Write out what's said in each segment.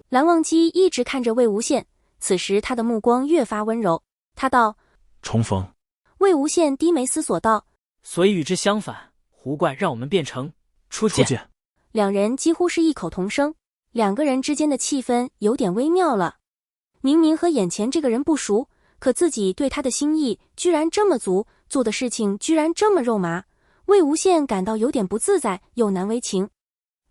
蓝忘机一直看着魏无羡，此时他的目光越发温柔。他道：重逢。魏无羡低眉思索道：所以与之相反，狐怪让我们变成初见。两人几乎是异口同声，两个人之间的气氛有点微妙了。明明和眼前这个人不熟，可自己对他的心意居然这么足，做的事情居然这么肉麻。魏无羡感到有点不自在又难为情。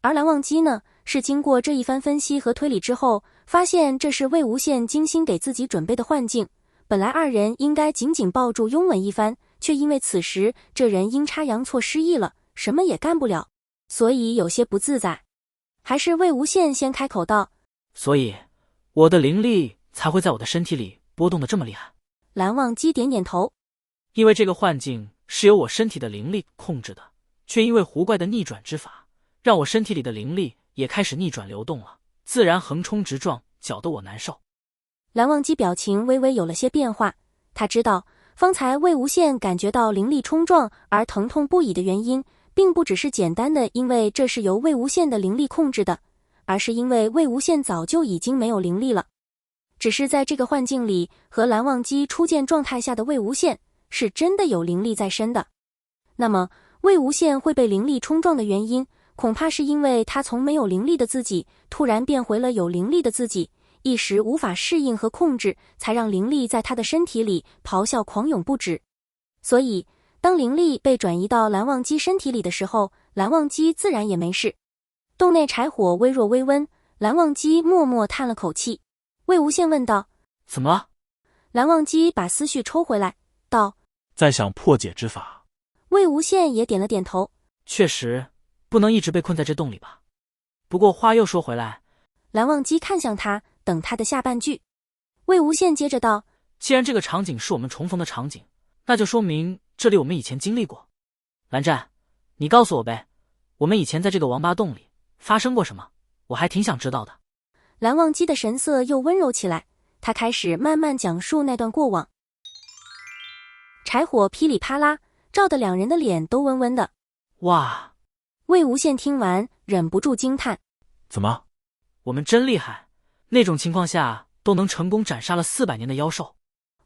而蓝忘机呢，是经过这一番分析和推理之后，发现这是魏无羡精心给自己准备的幻境，本来二人应该紧紧抱住拥吻一番，却因为此时这人阴差阳错失忆了，什么也干不了，所以有些不自在。还是魏无羡先开口道：所以我的灵力才会在我的身体里波动得这么厉害。蓝忘机点点头。因为这个幻境是由我身体的灵力控制的，却因为狐怪的逆转之法，让我身体里的灵力也开始逆转流动了，自然横冲直撞，搅得我难受。蓝忘机表情微微有了些变化，他知道方才魏无羡感觉到灵力冲撞而疼痛不已的原因，并不只是简单的因为这是由魏无羡的灵力控制的，而是因为魏无羡早就已经没有灵力了。只是在这个幻境里，和蓝忘机初见状态下的魏无羡是真的有灵力在身的。那么魏无羡会被灵力冲撞的原因，恐怕是因为他从没有灵力的自己突然变回了有灵力的自己，一时无法适应和控制，才让灵力在他的身体里咆哮狂涌不止。所以当灵力被转移到蓝忘机身体里的时候，蓝忘机自然也没事。洞内柴火微弱微温，蓝忘机默默叹了口气。魏无羡问道：怎么了？蓝忘机把思绪抽回来道：在想破解之法。魏无羡也点了点头。确实不能一直被困在这洞里吧。不过话又说回来，蓝忘机看向他，等他的下半句。魏无羡接着道：既然这个场景是我们重逢的场景，那就说明这里我们以前经历过。蓝湛，你告诉我呗，我们以前在这个王八洞里发生过什么？我还挺想知道的。蓝忘机的神色又温柔起来，他开始慢慢讲述那段过往。柴火噼里啪啦，照得两人的脸都温温的。哇！魏无羡听完忍不住惊叹：怎么？我们真厉害，那种情况下都能成功斩杀了400年的妖兽。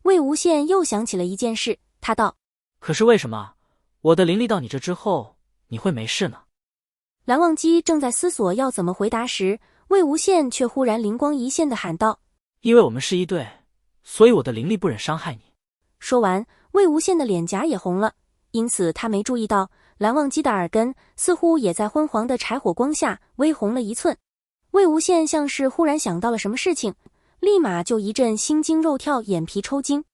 魏无羡又想起了一件事，他道：可是为什么我的灵力到你这之后你会没事呢？蓝忘机正在思索要怎么回答时，魏无羡却忽然灵光一现地喊道：因为我们是一对，所以我的灵力不忍伤害你。说完，魏无羡的脸颊也红了，因此他没注意到蓝忘机的耳根似乎也在昏黄的柴火光下微红了1寸。魏无羡像是忽然想到了什么事情，立马就一阵心惊肉跳，眼皮抽筋。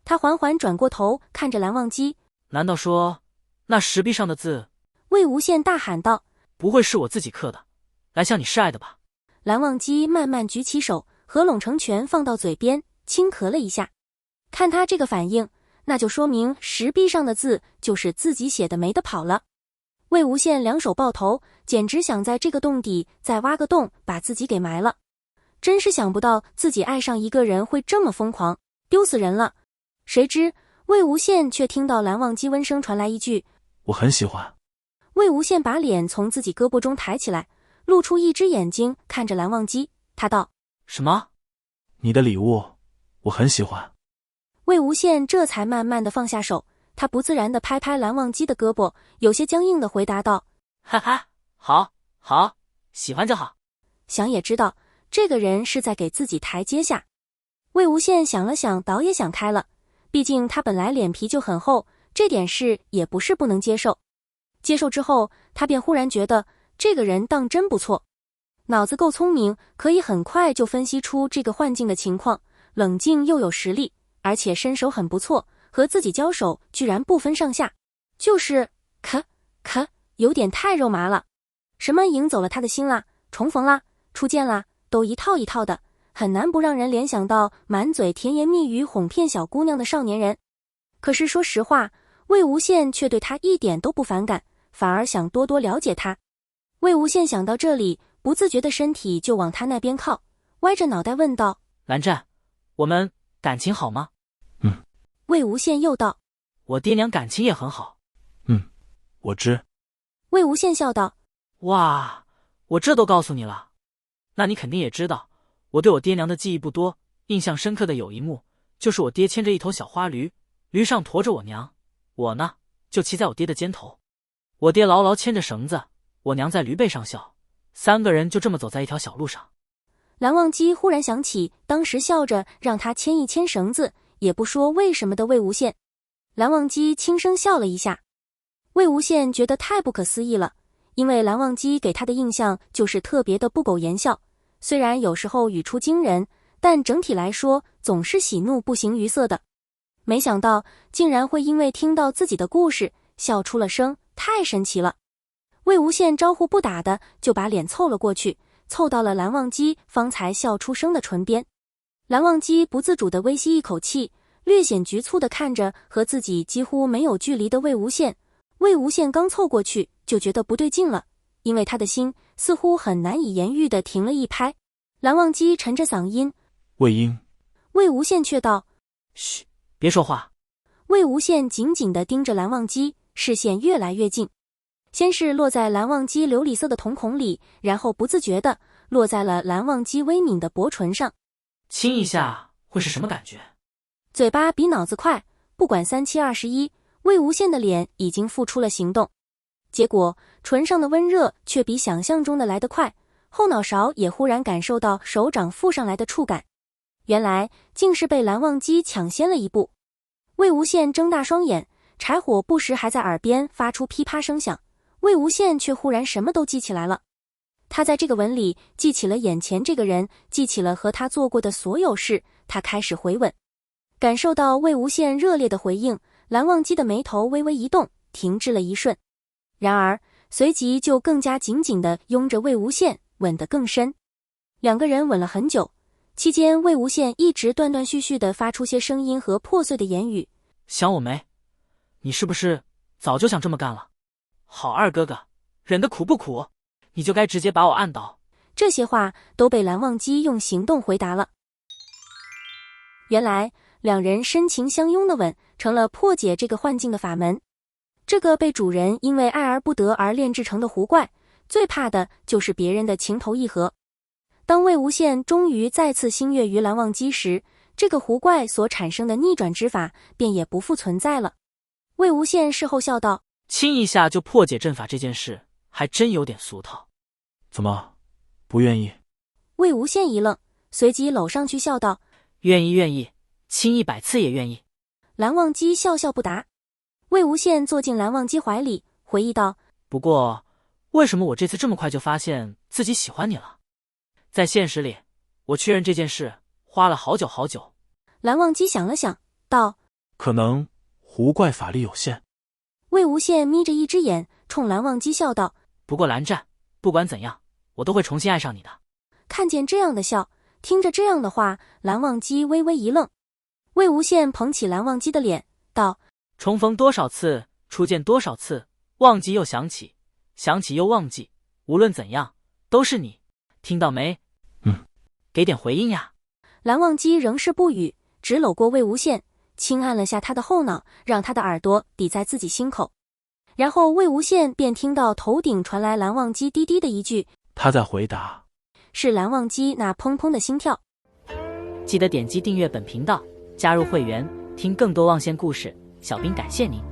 他缓缓转过头看着蓝忘机：难道说那石壁上的字？魏无羡大喊道：不会是我自己刻的，来向你示爱的吧？蓝忘机慢慢举起手，合拢成拳放到嘴边，轻咳了一下。看他这个反应，那就说明石壁上的字就是自己写的，没得跑了。魏无羡两手抱头，简直想在这个洞底再挖个洞，把自己给埋了。真是想不到自己爱上一个人会这么疯狂，丢死人了。谁知魏无羡却听到蓝忘机温声传来一句：我很喜欢。魏无羡把脸从自己胳膊中抬起来，露出一只眼睛看着蓝忘机，他道：什么？你的礼物我很喜欢。魏无羡这才慢慢地放下手，他不自然地拍拍蓝忘机的胳膊，有些僵硬地回答道：哈哈，好，好，喜欢就好。想也知道，这个人是在给自己台阶下。魏无羡想了想，倒也想开了，毕竟他本来脸皮就很厚，这点事也不是不能接受。接受之后，他便忽然觉得这个人当真不错，脑子够聪明，可以很快就分析出这个幻境的情况，冷静又有实力，而且身手很不错，和自己交手居然不分上下，就是有点太肉麻了。什么赢走了他的心啦，重逢啦，初见啦，都一套一套的，很难不让人联想到满嘴甜言蜜语哄骗小姑娘的少年人。可是说实话，魏无羡却对他一点都不反感，反而想多多了解他。魏无羡想到这里，不自觉的身体就往他那边靠，歪着脑袋问道：蓝湛，我们感情好吗？魏无羡又道：我爹娘感情也很好。我知。魏无羡笑道：哇，我这都告诉你了，那你肯定也知道，我对我爹娘的记忆不多，印象深刻的有一幕，就是我爹牵着一头小花驴，驴上驮着我娘，我呢就骑在我爹的肩头，我爹牢牢牵着绳子，我娘在驴背上笑，3个人就这么走在一条小路上。蓝忘机忽然想起当时笑着让他牵一牵绳子，也不说为什么的魏无羡。蓝忘机轻声笑了一下。魏无羡觉得太不可思议了，因为蓝忘机给他的印象就是特别的不苟言笑，虽然有时候语出惊人，但整体来说总是喜怒不形于色的。没想到竟然会因为听到自己的故事笑出了声，太神奇了。魏无羡招呼不打的就把脸凑了过去，凑到了蓝忘机方才笑出声的唇边。蓝忘机不自主地微吸一口气，略显局促地看着和自己几乎没有距离的魏无羡。魏无羡刚凑过去就觉得不对劲了，因为他的心似乎很难以言喻地停了一拍。蓝忘机沉着嗓音：魏婴。魏无羡却道：嘘，别说话。魏无羡紧紧地盯着蓝忘机，视线越来越近，先是落在蓝忘机琉璃色的瞳孔里，然后不自觉地落在了蓝忘机微抿的薄唇上。亲一下会是什么感觉？嘴巴比脑子快，不管3七21，魏无羡的脸已经付出了行动。结果唇上的温热却比想象中的来得快，后脑勺也忽然感受到手掌附上来的触感，原来竟是被蓝忘机抢先了一步。魏无羡睁大双眼，柴火不时还在耳边发出噼啪声响，魏无羡却忽然什么都记起来了。他在这个吻里记起了眼前这个人，记起了和他做过的所有事，他开始回吻。感受到魏无羡热烈的回应，蓝忘机的眉头微微一动，停滞了一瞬，然而随即就更加紧紧地拥着魏无羡，吻得更深。2个人吻了很久，期间魏无羡一直断断续续地发出些声音和破碎的言语。想我没？你是不是早就想这么干了？好二哥哥，忍得苦不苦？你就该直接把我按倒。这些话都被蓝忘机用行动回答了。原来2人深情相拥的吻成了破解这个幻境的法门。这个被主人因为爱而不得而炼制成的狐怪，最怕的就是别人的情投意合。当魏无羡终于再次心悦于蓝忘机时，这个狐怪所产生的逆转之法便也不复存在了。魏无羡事后笑道：亲一下就破解阵法这件事还真有点俗套。怎么，不愿意？魏无羡一愣，随即搂上去笑道：愿意愿意，亲100次也愿意。蓝忘机笑笑不答。魏无羡坐进蓝忘机怀里，回忆道：不过为什么我这次这么快就发现自己喜欢你了？在现实里，我确认这件事花了好久好久。蓝忘机想了想，道：可能狐怪法力有限。魏无羡眯着一只眼，冲蓝忘机笑道：不过蓝湛，不管怎样，我都会重新爱上你的。看见这样的笑，听着这样的话，蓝忘机微微一愣。魏无羡捧起蓝忘机的脸，道：重逢多少次，初见多少次，忘记又想起，想起又忘记，无论怎样，都是你，听到没？给点回应呀。蓝忘机仍是不语，只搂过魏无羡，轻按了下他的后脑，让他的耳朵抵在自己心口。然后魏无羡便听到头顶传来蓝忘机低低的一句：他在回答。是蓝忘机那砰砰的心跳。记得点击订阅本频道，加入会员，听更多忘羡故事。小兵感谢您。